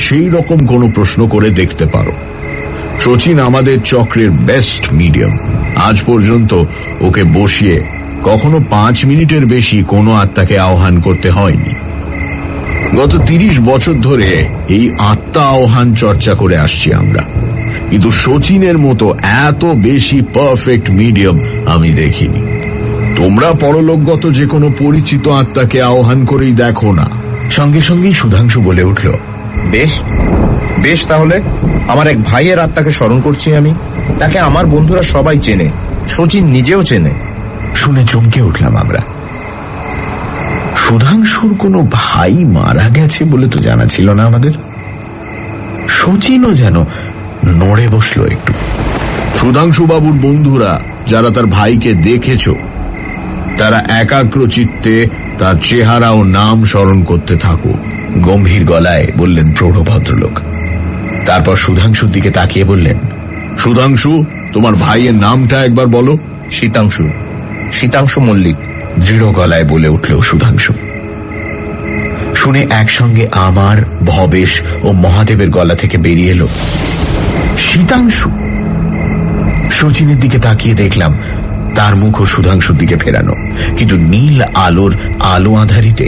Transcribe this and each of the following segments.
সেই রকম কোনো প্রশ্ন করে দেখতে পারো। শচীন আমাদের চক্রের বেস্ট মিডিয়াম। আজ পর্যন্ত ওকে বসিয়ে কখনো 5 মিনিটের বেশি কোনো আত্মাকে আহ্বান করতে হয়নি। গত 30 বছর ধরে এই আত্মা আহ্বান চর্চা করে আসছি আমরা, কিন্তু শচীনের মতো এত বেশি পারফেক্ট মিডিয়াম আমি দেখিনি। তোমরা পরলোকগত যে কোনো পরিচিত আত্মাকে আহ্বান করেই দেখো না। সঙ্গে সঙ্গেই সুধাংশু বলে উঠল, বেশ বেশ, তাহলে আমার এক ভাইয়ের আত্মাকে স্মরণ করছি আমি। তাকে আমার বন্ধুরা সবাই চেনে, শচীন নিজেও চেনে। শুনে চমকে উঠলাম আমরা। সুধাংশুর কোনো ভাই মারা গেছে বলে তো জানা ছিল না আমাদের। শচীনও যেন নড়ে বসলো একটু। সুধাংশু বাবুর বন্ধুরা যারা তার ভাইকে দেখেছ, তারা একাগ্র চিত্তে তার চেহারা ও নাম স্মরণ করতে থাকো, গম্ভীর গলায় বললেন প্রৌঢ় ভদ্রলোক। তারপর সুধাংশুর দিকে তাকিয়ে বললেন, সুধাংশু, তোমার ভাইয়ের নামটা একবার বলো। শীতাংশু, শীতাংশু মল্লিক, দৃঢ় গলায় বলে উঠল সুধাংশু। শুনে একসঙ্গে আমার, ভবেশ ও মহাদেবের গলা থেকে বেরিয়ে এলো, শীতাংশু। শচীনের দিকে তাকিয়ে দেখলাম তার মুখও সুধাংশুর দিকে ফেরানো, কিন্তু নীল আলোর আলো আধারিতে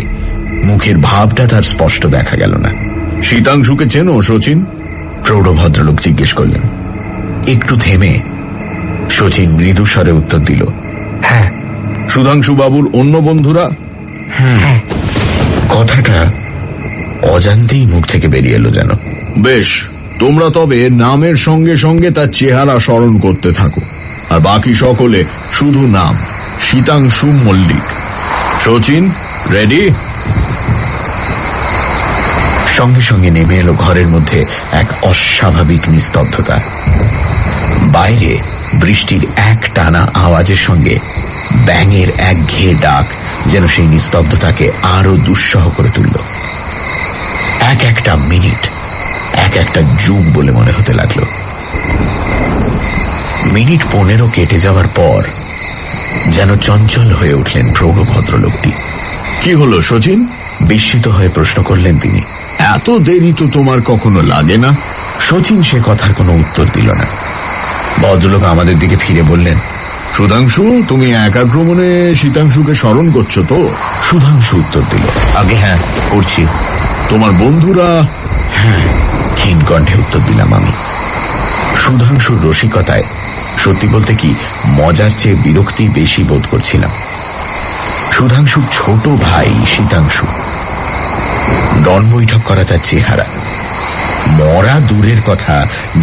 মুখের ভাবটা তার স্পষ্ট দেখা গেল না। শীতাংশুকে চেনো শচীন? প্রৌঢ় ভদ্রলোক জিজ্ঞেস করলেন। একটু থেমে শচীন মৃদু স্বরে উত্তর দিল, হ্যাঁ। সুধাংশু বাবুর অন্য বন্ধুরা? হ্যাঁ। কথাটা অজান্তেই মুখ থেকে বেরিয়ে এলো যেন। বেশ, তোমরা তবে নামের সঙ্গে সঙ্গে তার চেহারা স্মরণ করতে থাকো, আর বাকি সকলে শুধু নাম, শীতাংশু মল্লিক। শচীন, রেডি? সঙ্গে সঙ্গে নেমে এলো ঘরের মধ্যে এক অস্বাভাবিক নিস্তব্ধতা। বাইরে বৃষ্টির এক টানা আওয়াজের সঙ্গে ব্যাঙের একঘেয়ে ডাক যেন সেই নিস্তব্ধতাকে আরো দুঃসহ করে তুলল। এক একটা মিনিট এক একটা যুগ বলে মনে হতে লাগলো। মিনিট 15 কেটে যাওয়ার পর যেন চঞ্চল হয়ে উঠলেন প্রৌঢ় ভদ্রলোকটি। কি হলো শচীন? বিস্মিত হয়ে প্রশ্ন করলেন তিনি। এত দেরি তো তোমার কখনো লাগে না? শচীন সে কথার কোনো উত্তর দিল না। ভদ্রলোক আমাদের দিকে ফিরে বললেন, সুধাংশু, তুমি একাগ্র মনে শীতাংশুকে স্মরণ করছো তো? সুধাংশু উত্তর দিল, আগে হ্যাঁ, করছি। তোমার বন্ধুরা? হ্যাঁ, ক্ষীণ কণ্ঠে উত্তর দিলাম আমি। সুধাংশুর রসিকতায় সত্যি বলতে কি মজার চেয়ে বিরক্তি বেশি বোধ করছিলাম। সুধাংশুর ছোট ভাই শীতাংশু, ডন বৈঠক করা তার চেহারা, মরা দূরের কথা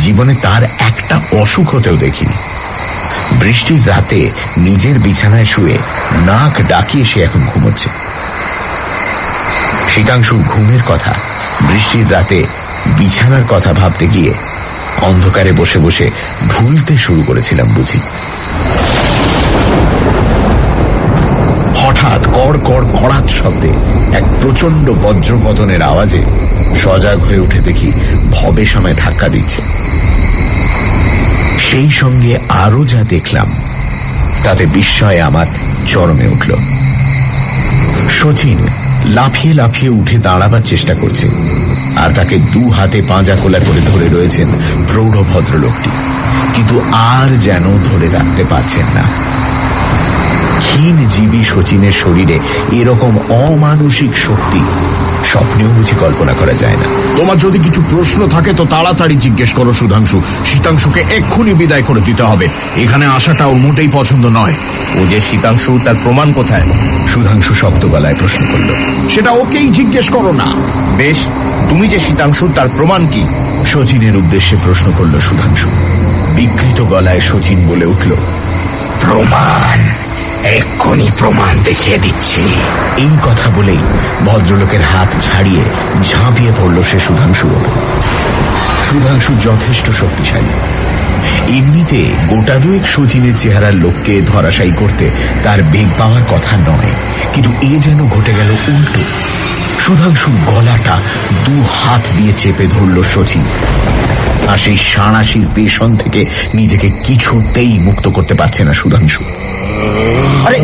জীবনে তার একটা অসুখ হতেও দেখিনি। বৃষ্টির রাতে নিজের বিছানায় শুয়ে নাক ডাকিয়ে সে এখন ঘুমোচ্ছে। শীতাংশুর ঘুমের কথা, বৃষ্টির রাতে বিছানার কথা ভাবতে গিয়ে অন্ধকারে বসে বসে ভুলতে শুরু করেছিলাম বুঝি। হঠাৎ কড় কড় কড়াত শব্দে এক প্রচন্ড বজ্রপতনের আওয়াজে সজাগ হয়ে উঠে দেখি ভবেশ আমায় ধাক্কা দিচ্ছে। সেই সঙ্গে আরো যা দেখলাম তাতে বিস্ময়ে আমার চরমে উঠল। শচীন লাফিয়ে লাফিয়ে উঠে দাঁড়াবার চেষ্টা করছে, আর তাকে 2 হাতে পাঁজা কোলা করে ধরে রয়েছেন প্রৌঢ় ভদ্রলোকটি, কিন্তু আর যেন ধরে রাখতে পারছেন না। ক্ষীণ জীবী শচীনের শরীরে এরকম অমানসিক শক্তি স্বপ্নেও বুঝি কল্পনা করা যায় না। তোমার যদি কিছু প্রশ্ন থাকে তো তাড়াতাড়ি জিজ্ঞেস করো সুধাংশু। শীতাংশুকে এক্ষুনি বিদায় করে দিতে হবে, এখানে আসাটা ওর মোটেই পছন্দ নয়। ও যে শীতাংশু, তার প্রমাণ কোথায়? সুধাংশু শক্ত গলায় প্রশ্ন করল। সেটা ওকেই জিজ্ঞেস করো না। বেশ, তুমি যে শীতাংশু, তার প্রমাণ কি? শচীনের উদ্দেশ্যে প্রশ্ন করল সুধাংশু। বিকৃত গলায় শচীন বলে উঠল, প্রমাণ, এক্ষুনি প্রমাণ দেখিয়ে দিচ্ছি। এই কথা বলেই ভদ্রলোকের হাত ছাড়িয়ে ঝাঁপিয়ে পড়ল সে সুধাংশুর ওপর। সুধাংশু যথেষ্ট শক্তিশালী। এমনিতে গোটা 2 শচীনের চেহারার লোককে ধরাশায়ী করতে তার বেগ পাওয়ার কথা নয়, কিন্তু এ যেন ঘটে গেল উল্টো। সুধাংশুর গলাটা 2 হাত দিয়ে চেপে ধরল শচীন, আর সেই সাঁড়াশির পেছন থেকে নিজেকে কিছুতেই মুক্ত করতে পারছে না সুধাংশু। আরে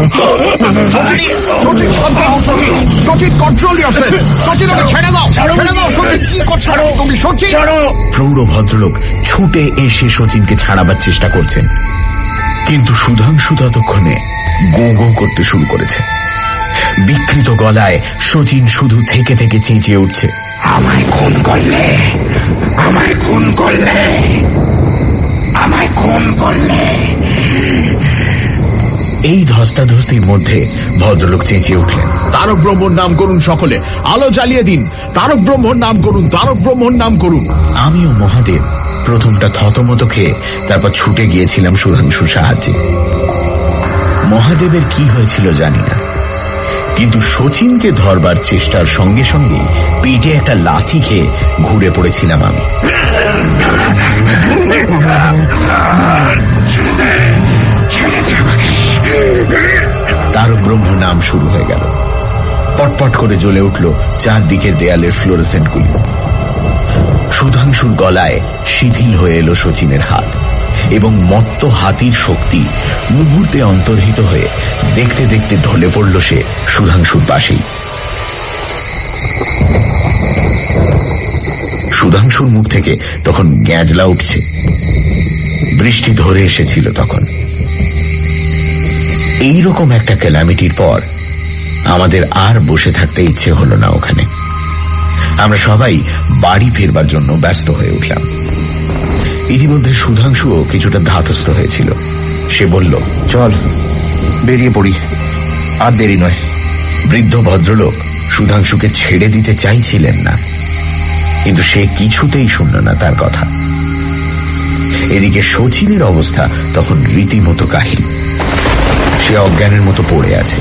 সচিন কন্ট্রোল ইয়োরসেলফ। সচিন ওকে ছেড়ে দাও, ছেড়ে দাও। সচিন কি করছো তুমি? সচিন। প্রৌঢ় ভদ্রলোক ছুটে এসে শচীনকে ছাড়াবার চেষ্টা করছেন, কিন্তু সুধাংশু ততক্ষণে গো গো করতে শুরু করেছে। বিকৃত গলায় শচীন শুধু থেকে থেকে চেঁচিয়ে উঠছে, আমায় খুন করলে, আমায় খুন করলে, আমায় খুন করলে। এই ধস্তাধস্তির মধ্যে ভদ্রলোক চেঁচিয়ে উঠলেন, তারক ব্রহ্মর নাম করুন সকলে, আলো জ্বালিয়ে দিন। তারক ব্রহ্মর নাম করুন, তারক ব্রহ্মর নাম করুন। আমি ও মহাদেব প্রথমটা থতমত খেয়ে তারপর ছুটে গিয়েছিলাম সুধাংশুর সাহায্যে। মহাদেবের কি হয়েছিল জানি না, কিন্তু শচীনকে ধরবার চেষ্টার সঙ্গে সঙ্গে পেটে একটা লাথি খেয়ে ঘুরে পড়েছিলাম আমি। তারক ব্রহ্ম নাম শুরু হয়ে গেল। পটপট করে জ্বলে উঠল চারদিকের দেয়ালের ফ্লোরেসেন্টগুলি। সুধাংশুর গলায় শিথিল হয়ে এলো শচীনের হাত, এবং মত্ত হাতির শক্তি মুহূর্তে অন্তর্হিত হয়ে দেখতে দেখতে ঢলে পড়ল সে সুধাংশুর পাশেই। সুধাংশুর মুখ থেকে তখন গ্যাঁজলা উঠছে। বৃষ্টি ধরে এসেছিল তখন। এইরকম একটা ক্যালামিটির পর আমাদের আর বসে থাকতে ইচ্ছে হলো না ওখানে। আমরা সবাই বাড়ি ফেরবার জন্য ব্যস্ত হয়ে উঠলাম। ইতিমধ্যে সুধাংশুও কিছুটা ধাতস্থ হয়েছিল। সে বলল, চল বেরিয়ে পড়ি, আর দেরি নয়। বৃদ্ধ ভদ্রলোক সুধাংশুকে ছেড়ে দিতে চাইছিলেন না, কিন্তু সে কিছুতেই শুনল না তার কথা। এদিকে শচীনের অবস্থা তখন রীতিমতো কাহিল। সে অজ্ঞানের মতো পড়ে আছে।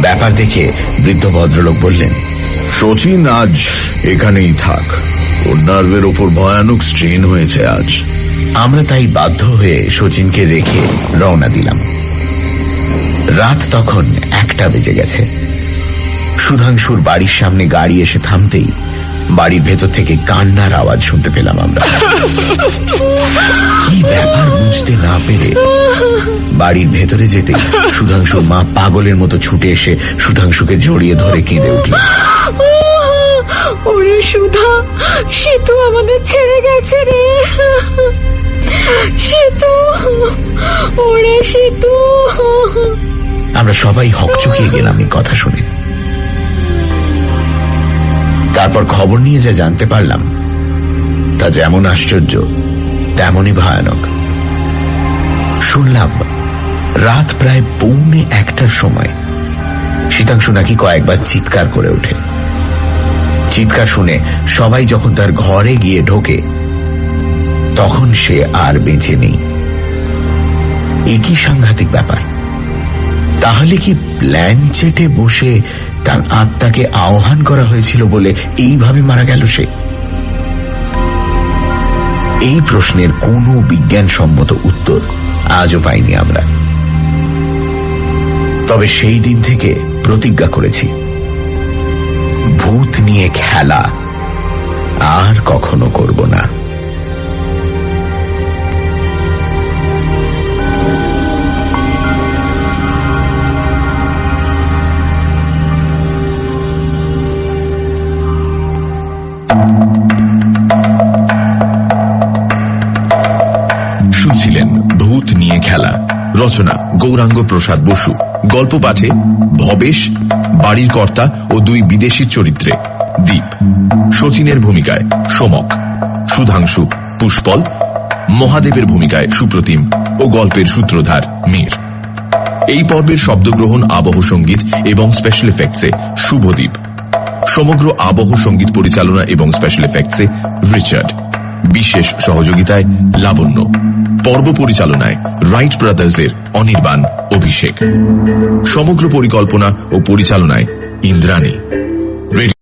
ব্যাপার দেখে বৃদ্ধ ভদ্রলোক বললেন, শচীন আজ এখানেই থাক, ওর নার্ভের ওপর ভয়ানক স্ট্রেন হয়েছে আজ। আমরা তাই বাধ্য হয়ে শচীনকে রেখে রওনা দিলাম। রাত তখন 1টা বেজে গেছে। সুধাংশুর বাড়ির সামনে গাড়ি এসে থামতেই বাড়ির ভেতর থেকে কান্নার আওয়াজ শুনতে পেলাম আমরা। কি ব্যাপার বুঝতে না পেরে বাড়ির ভেতরে যেতে সুধাংশুর মা পাগলের মতো ছুটে এসে সুধাংশুকে জড়িয়ে ধরে কেঁদে উঠল। ওরে সুধা, সেতু আমাদের ছেড়ে গেছে রে। সেতু, ওরে সেতু। আমরা সবাই হকচকিয়ে গেলাম এই কথা শুনে। তারপর খবর নিয়ে যা জানতে পারলাম তা যেমন আশ্চর্য তেমনই ভয়ানক। শুনলাম রাত প্রায় 1:45টার সময় শীতাংশু নাকি কয়েকবার চিৎকার করে ওঠে। চিৎকার শুনে সবাই যখন তার ঘরে গিয়ে ঢোকে তখন সে আর বেঁচে নেই। একই সাংঘাতিক ব্যাপার। তাহলে কি প্ল্যান চেটে বসে তার আত্মাকে আহ্বান করা হয়েছিল বলে এইভাবে মারা গেল সে? এই প্রশ্নের কোনো বিজ্ঞানসম্মত উত্তর আজও পাইনি আমরা। তবে সেই দিন থেকে প্রতিজ্ঞা করেছি, ভূত নিয়ে খেলা আর কখনো করব না। শুনছিলেন ভূত নিয়ে খেলা। রচনা গৌরাঙ্গ প্রসাদ বসু। গল্প পাঠে ভবেশ, বাড়ির কর্তা ও 2 বিদেশি চরিত্রে দীপ। শচীনের ভূমিকায় সোমক, সুধাংশু পুষ্পল, মহাদেবের ভূমিকায় সুপ্রতিম ও গল্পের সূত্রধার মীর। এই পর্বের শব্দগ্রহণ, আবহ সঙ্গীত এবং স্পেশাল এফেক্টসে শুভদীপ। সমগ্র আবহ সঙ্গীত পরিচালনা এবং স্পেশাল এফেক্টসে রিচার্ড। বিশেষ সহযোগিতায় লাবণ্য। পর্ব পরিচালনায় রাইট ব্রাদার্সের অনির্বাণ, অভিষেক। সমগ্র পরিকল্পনা ও পরিচালনায় ইন্দ্রাণী।